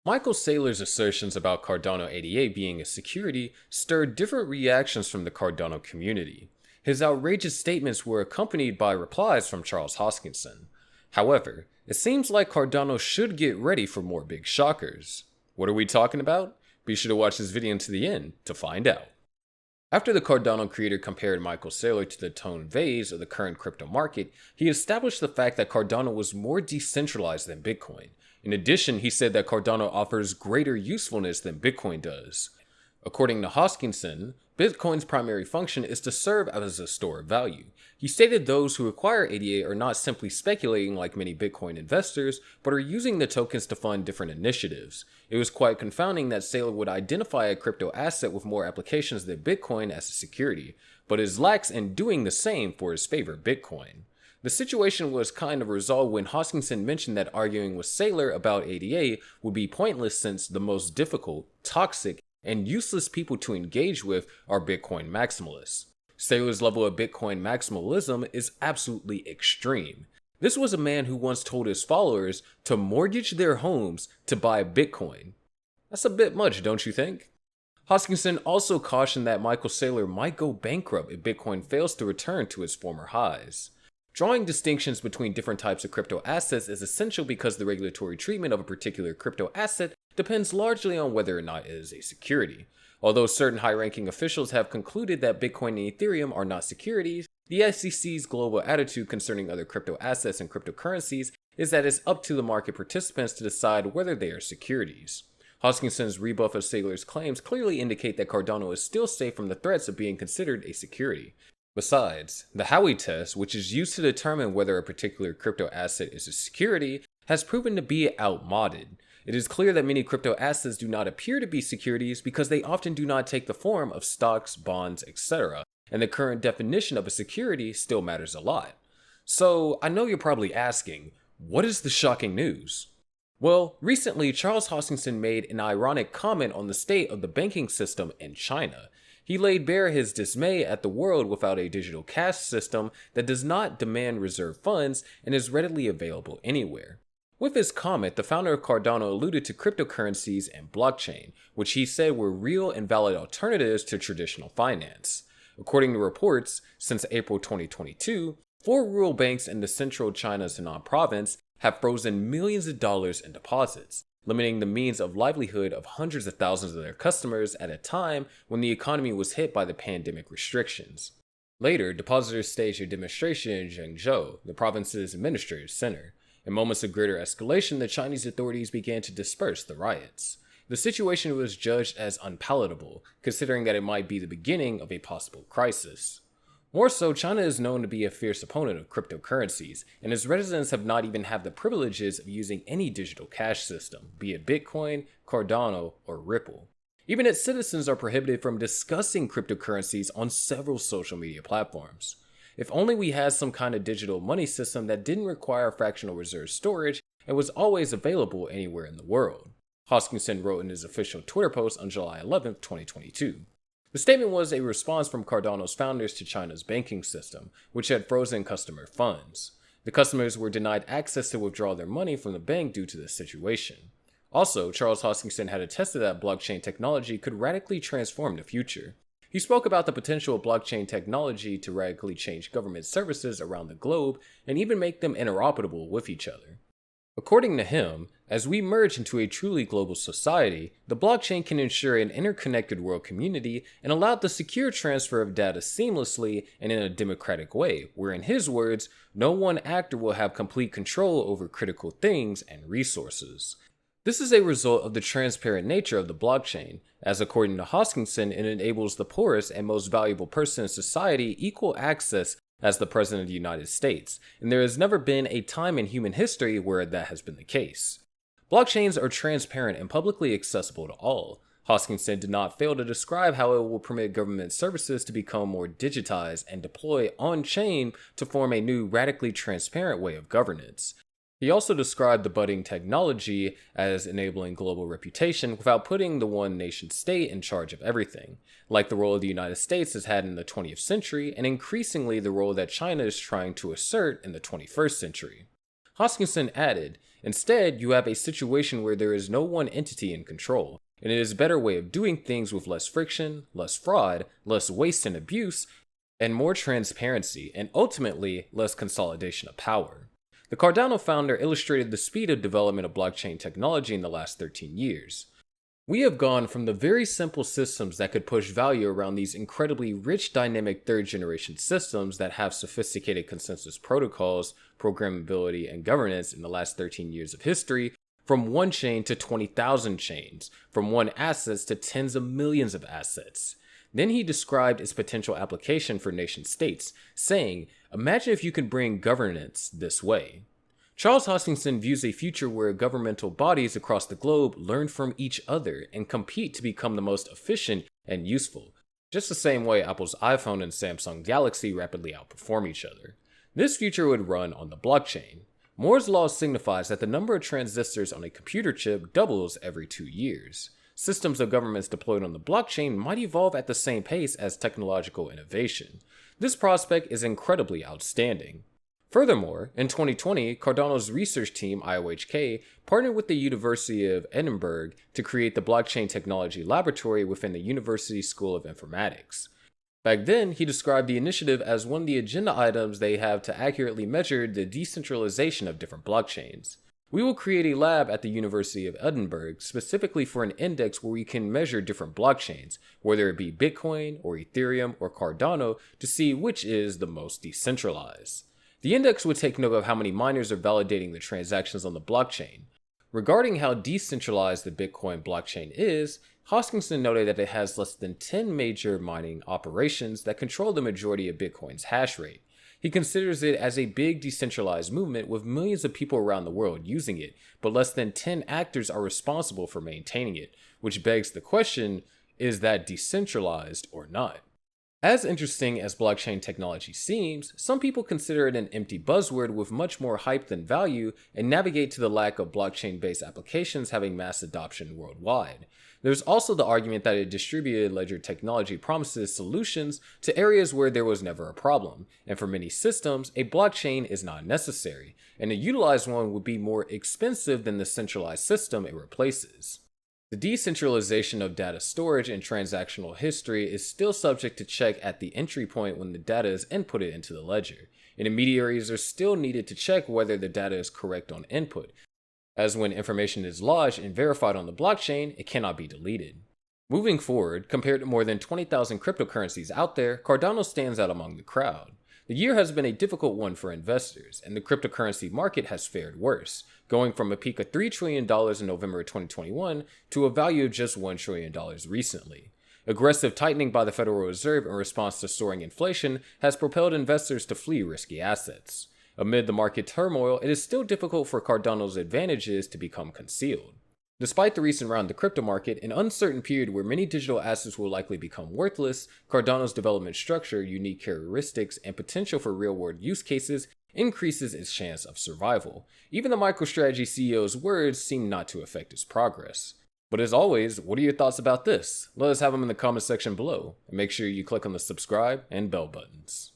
Michael Saylor's assertions about Cardano ADA being a security stirred different reactions from the Cardano community. His outrageous statements were accompanied by replies from Charles Hoskinson. However, it seems like Cardano should get ready for more big shockers. What are we talking about? Be sure to watch this video to the end to find out. After the Cardano creator compared Michael Saylor to the Tone Vase of the current crypto market, he established the fact that Cardano was more decentralized than Bitcoin. In addition, he said that Cardano offers greater usefulness than Bitcoin does. According to Hoskinson, Bitcoin's primary function is to serve as a store of value. He stated those who acquire ADA are not simply speculating like many Bitcoin investors, but are using the tokens to fund different initiatives. It was quite confounding that Saylor would identify a crypto asset with more applications than Bitcoin as a security, but is lax in doing the same for his favorite Bitcoin. The situation was kind of resolved when Hoskinson mentioned that arguing with Saylor about ADA would be pointless since the most difficult, toxic, and useless people to engage with are Bitcoin Maximalists. Saylor's level of Bitcoin Maximalism is absolutely extreme. This was a man who once told his followers to mortgage their homes to buy Bitcoin. That's a bit much, don't you think? Hoskinson also cautioned that Michael Saylor might go bankrupt if Bitcoin fails to return to its former highs. Drawing distinctions between different types of crypto assets is essential because the regulatory treatment of a particular crypto asset depends largely on whether or not it is a security. Although certain high-ranking officials have concluded that Bitcoin and Ethereum are not securities, the SEC's global attitude concerning other crypto assets and cryptocurrencies is that it's up to the market participants to decide whether they are securities. Hoskinson's rebuff of Saylor's claims clearly indicate that Cardano is still safe from the threats of being considered a security. Besides, the Howey test, which is used to determine whether a particular crypto asset is a security, has proven to be outmoded. It is clear that many crypto assets do not appear to be securities because they often do not take the form of stocks, bonds, etc., and the current definition of a security still matters a lot. So, I know you're probably asking, what is the shocking news? Well, recently Charles Hoskinson made an ironic comment on the state of the banking system in China. He laid bare his dismay at the world without a digital cash system that does not demand reserve funds and is readily available anywhere. With his comment, the founder of Cardano alluded to cryptocurrencies and blockchain, which he said were real and valid alternatives to traditional finance. According to reports, since April 2022, 4 rural banks in the central China's Henan province have frozen millions of dollars in deposits, limiting the means of livelihood of hundreds of thousands of their customers at a time when the economy was hit by the pandemic restrictions. Later, depositors staged a demonstration in Zhengzhou, the province's administrative center. In moments of greater escalation, the Chinese authorities began to disperse the riots. The situation was judged as unpalatable, considering that it might be the beginning of a possible crisis. More so, China is known to be a fierce opponent of cryptocurrencies, and its residents have not even had the privileges of using any digital cash system, be it Bitcoin, Cardano, or Ripple. Even its citizens are prohibited from discussing cryptocurrencies on several social media platforms. If only we had some kind of digital money system that didn't require fractional reserve storage and was always available anywhere in the world, Hoskinson wrote in his official Twitter post on July 11, 2022. The statement was a response from Cardano's founders to China's banking system, which had frozen customer funds. The customers were denied access to withdraw their money from the bank due to this situation. Also, Charles Hoskinson had attested that blockchain technology could radically transform the future. He spoke about the potential of blockchain technology to radically change government services around the globe and even make them interoperable with each other. According to him, as we merge into a truly global society, the blockchain can ensure an interconnected world community and allow the secure transfer of data seamlessly and in a democratic way, where in his words, no one actor will have complete control over critical things and resources. This is a result of the transparent nature of the blockchain, as according to Hoskinson, it enables the poorest and most valuable person in society equal access as the President of the United States, and there has never been a time in human history where that has been the case. Blockchains are transparent and publicly accessible to all. Hoskinson did not fail to describe how it will permit government services to become more digitized and deploy on-chain to form a new radically transparent way of governance. He also described the budding technology as enabling global reputation without putting the one nation state in charge of everything, like the role the United States has had in the 20th century and increasingly the role that China is trying to assert in the 21st century. Hoskinson added, Instead, you have a situation where there is no one entity in control, and it is a better way of doing things with less friction, less fraud, less waste and abuse, and more transparency, and ultimately, less consolidation of power. The Cardano founder illustrated the speed of development of blockchain technology in the last 13 years. We have gone from the very simple systems that could push value around these incredibly rich dynamic third-generation systems that have sophisticated consensus protocols, programmability, and governance in the last 13 years of history, from one chain to 20,000 chains, from one assets to tens of millions of assets. Then he described its potential application for nation-states, saying, "Imagine if you could bring governance this way." Charles Hoskinson views a future where governmental bodies across the globe learn from each other and compete to become the most efficient and useful, just the same way Apple's iPhone and Samsung Galaxy rapidly outperform each other. This future would run on the blockchain. Moore's law signifies that the number of transistors on a computer chip doubles every 2 years. Systems of governments deployed on the blockchain might evolve at the same pace as technological innovation. This prospect is incredibly outstanding. Furthermore, in 2020, Cardano's research team, IOHK, partnered with the University of Edinburgh to create the Blockchain Technology Laboratory within the University School of Informatics. Back then, he described the initiative as one of the agenda items they have to accurately measure the decentralization of different blockchains. We will create a lab at the University of Edinburgh specifically for an index where we can measure different blockchains, whether it be Bitcoin or Ethereum or Cardano, to see which is the most decentralized. The index would take note of how many miners are validating the transactions on the blockchain. Regarding how decentralized the Bitcoin blockchain is, Hoskinson noted that it has less than 10 major mining operations that control the majority of Bitcoin's hash rate. He considers it as a big decentralized movement with millions of people around the world using it, but less than 10 actors are responsible for maintaining it, which begs the question, is that decentralized or not? As interesting as blockchain technology seems, some people consider it an empty buzzword with much more hype than value and navigate to the lack of blockchain-based applications having mass adoption worldwide. There's also the argument that a distributed ledger technology promises solutions to areas where there was never a problem, and for many systems, a blockchain is not necessary, and a utilized one would be more expensive than the centralized system it replaces. The decentralization of data storage and transactional history is still subject to check at the entry point when the data is inputted into the ledger. Intermediaries are still needed to check whether the data is correct on input, as when information is lodged and verified on the blockchain, it cannot be deleted. Moving forward, compared to more than 20,000 cryptocurrencies out there, Cardano stands out among the crowd. The year has been a difficult one for investors, and the cryptocurrency market has fared worse, going from a peak of $3 trillion in November 2021 to a value of just $1 trillion recently. Aggressive tightening by the Federal Reserve in response to soaring inflation has propelled investors to flee risky assets. Amid the market turmoil, it is still difficult for Cardano's advantages to become concealed. Despite the recent round of the crypto market, an uncertain period where many digital assets will likely become worthless, Cardano's development structure, unique characteristics, and potential for real-world use cases increases its chance of survival. Even the MicroStrategy CEO's words seem not to affect its progress. But as always, what are your thoughts about this? Let us have them in the comment section below, and make sure you click on the subscribe and bell buttons.